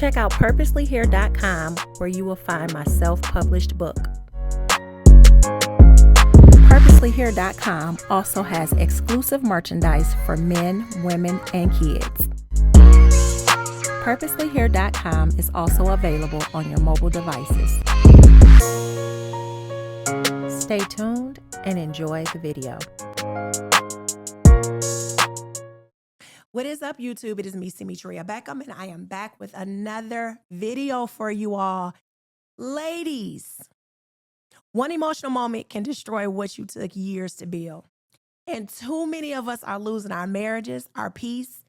Check out purposelyhere.com where you will find my self-published book. Purposelyhere.com also has exclusive merchandise for men, women, and kids. Purposelyhere.com is also available on your mobile devices. Stay tuned and enjoy the video. What is up, YouTube? It is me, Simitria Beckham, and I am back with another video for you all. Ladies, one emotional moment can destroy what you took years to build. And too many of us are losing our marriages, our peace,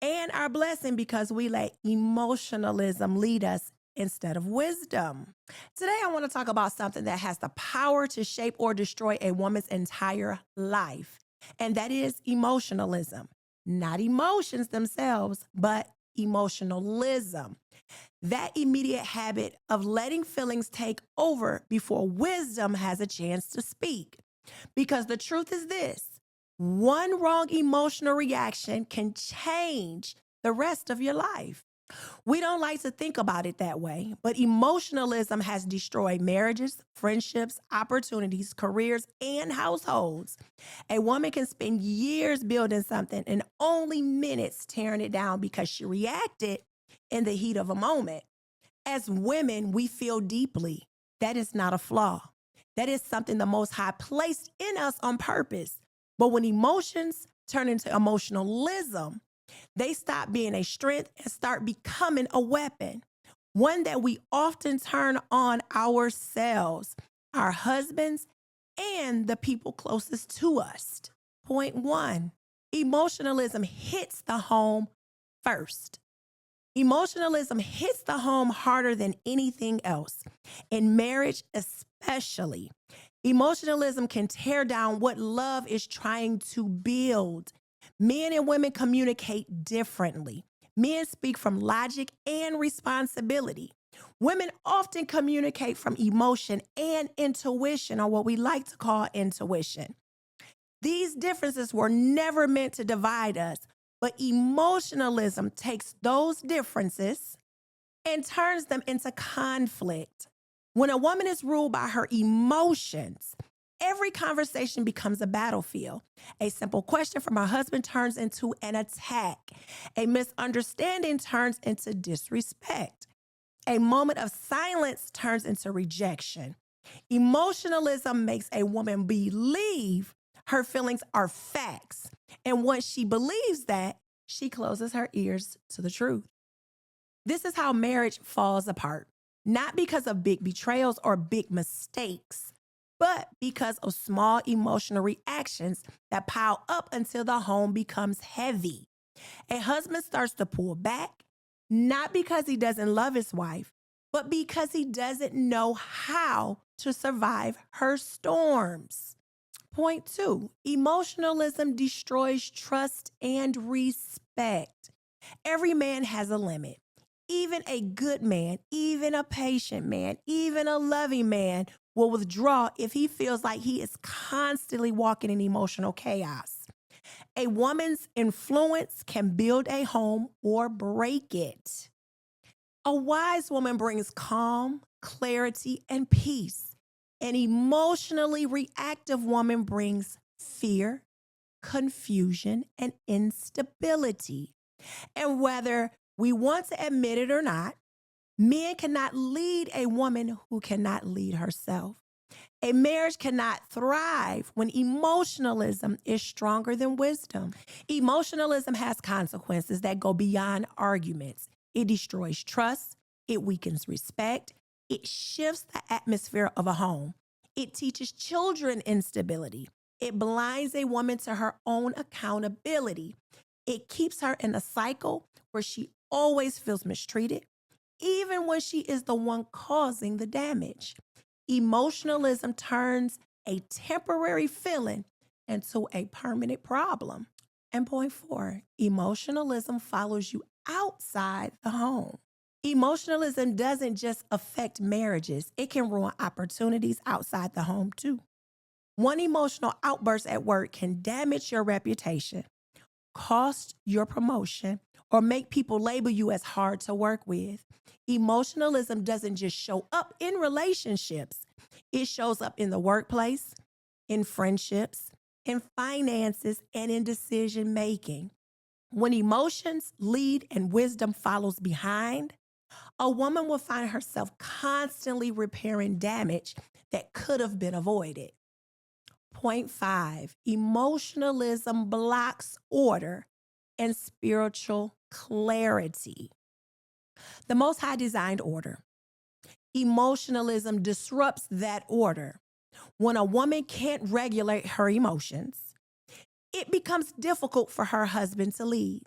and our blessing because we let emotionalism lead us instead of wisdom. Today, I want to talk about something that has the power to shape or destroy a woman's entire life, and that is emotionalism. Not emotions themselves, but emotionalism. That immediate habit of letting feelings take over before wisdom has a chance to speak. Because the truth is this, one wrong emotional reaction can change the rest of your life. We don't like to think about it that way, but emotionalism has destroyed marriages, friendships, opportunities, careers, and households. A woman can spend years building something and only minutes tearing it down because she reacted in the heat of a moment. As women, we feel deeply. That is not a flaw. That is something the Most High placed in us on purpose. But when emotions turn into emotionalism, they stop being a strength and start becoming a weapon, one that we often turn on ourselves, our husbands, and the people closest to us. Point one, emotionalism hits the home first. Emotionalism hits the home harder than anything else. In marriage, especially, emotionalism can tear down what love is trying to build. Men and women communicate differently. Men speak from logic and responsibility. Women often communicate from emotion and intuition, or what we like to call intuition. These differences were never meant to divide us, but emotionalism takes those differences and turns them into conflict. When a woman is ruled by her emotions, every conversation becomes a battlefield. A simple question from her husband turns into an attack. A misunderstanding turns into disrespect. A moment of silence turns into rejection. Emotionalism makes a woman believe her feelings are facts. And once she believes that, she closes her ears to the truth. This is how marriage falls apart, not because of big betrayals or big mistakes, but because of small emotional reactions that pile up until the home becomes heavy. A husband starts to pull back, not because he doesn't love his wife, but because he doesn't know how to survive her storms. Point two, emotionalism destroys trust and respect. Every man has a limit. Even a good man, even a patient man, even a loving man will withdraw if he feels like he is constantly walking in emotional chaos. A woman's influence can build a home or break it. A wise woman brings calm, clarity, and peace. An emotionally reactive woman brings fear, confusion, and instability. And whether we want to admit it or not, men cannot lead a woman who cannot lead herself. A marriage cannot thrive when emotionalism is stronger than wisdom. Emotionalism has consequences that go beyond arguments. It destroys trust. It weakens respect. It shifts the atmosphere of a home. It teaches children instability. It blinds a woman to her own accountability. It keeps her in a cycle where she always feels mistreated, even when she is the one causing the damage. Emotionalism turns a temporary feeling into a permanent problem. And point four, emotionalism follows you outside the home. Emotionalism doesn't just affect marriages, it can ruin opportunities outside the home too. One emotional outburst at work can damage your reputation. cost your promotion, or make people label you as hard to work with. Emotionalism doesn't just show up in relationships. It shows up in the workplace, in friendships, in finances, and in decision making. When emotions lead and wisdom follows behind, a woman will find herself constantly repairing damage that could have been avoided. Point 5, emotionalism blocks order and spiritual clarity. The Most High designed order. Emotionalism disrupts that order. When a woman can't regulate her emotions, it becomes difficult for her husband to lead,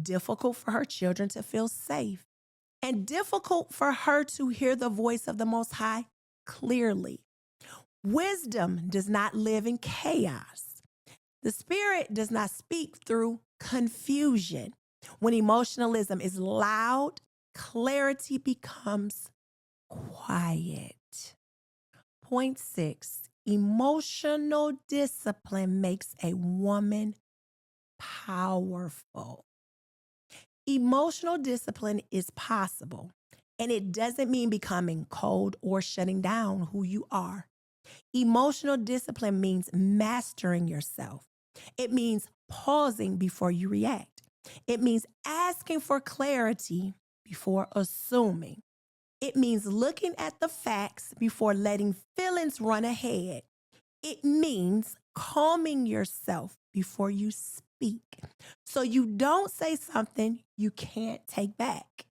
difficult for her children to feel safe, and difficult for her to hear the voice of the Most High clearly. Wisdom does not live in chaos. The Spirit does not speak through confusion. When emotionalism is loud, clarity becomes quiet. Point 6, emotional discipline makes a woman powerful. Emotional discipline is possible, and it doesn't mean becoming cold or shutting down who you are. Emotional discipline means mastering yourself. It means pausing before you react. It means asking for clarity before assuming. It means looking at the facts before letting feelings run ahead. It means calming yourself before you speak, so you don't say something you can't take back.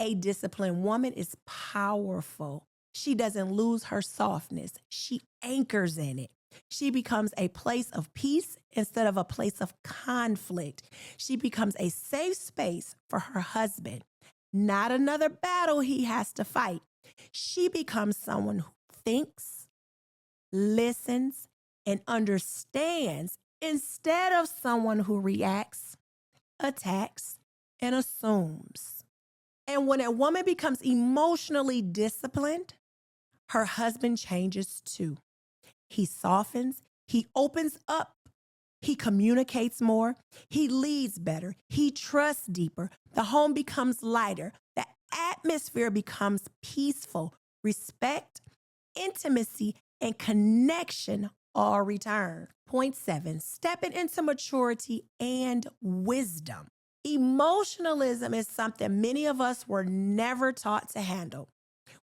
A disciplined woman is powerful. She doesn't lose her softness. She anchors in it. She becomes a place of peace instead of a place of conflict. She becomes a safe space for her husband, not another battle he has to fight. She becomes someone who thinks, listens, and understands instead of someone who reacts, attacks, and assumes. And when a woman becomes emotionally disciplined, her husband changes too. He softens, he opens up, he communicates more, he leads better, he trusts deeper. The home becomes lighter, the atmosphere becomes peaceful. Respect, intimacy, and connection all return. Point 7, stepping into maturity and wisdom. Emotionalism is something many of us were never taught to handle.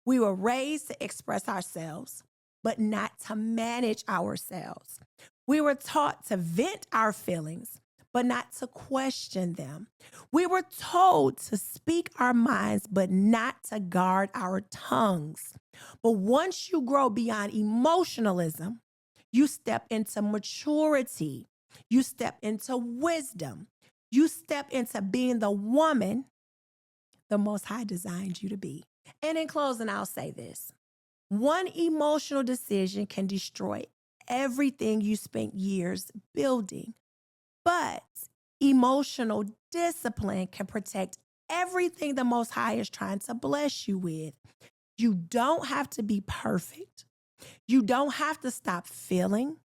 We were raised to express ourselves, but not to manage ourselves. We were taught to vent our feelings, but not to question them. We were told to speak our minds, but not to guard our tongues. But once you grow beyond emotionalism, you step into maturity. You step into wisdom. You step into being the woman the Most High designed you to be. And in closing, I'll say this. One emotional decision can destroy everything you spent years building, but emotional discipline can protect everything the Most High is trying to bless you with. You don't have to be perfect. You don't have to stop feeling.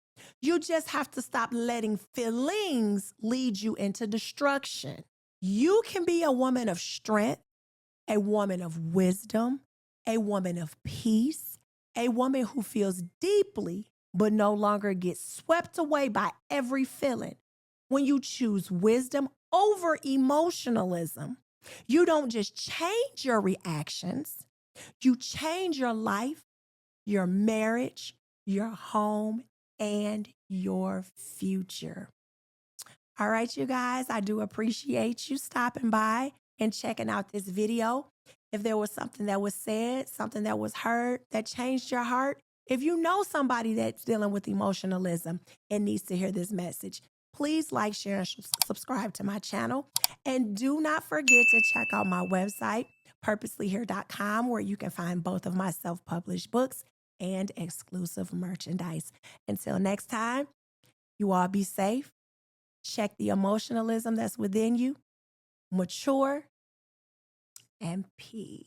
You just have to stop letting feelings lead you into destruction. You can be a woman of strength, a woman of wisdom, a woman of peace, a woman who feels deeply but no longer gets swept away by every feeling. When you choose wisdom over emotionalism, you don't just change your reactions, you change your life, your marriage, your home, and your future. All right, you guys, I do appreciate you stopping by and checking out this video. If there was something that was said, something that was heard that changed your heart, if you know somebody that's dealing with emotionalism and needs to hear this message, please like, share, and subscribe to my channel. And do not forget to check out my website, purposelyhere.com, where you can find both of my self-published books and exclusive merchandise. Until next time, you all be safe. Check the emotionalism that's within you, mature, and peace.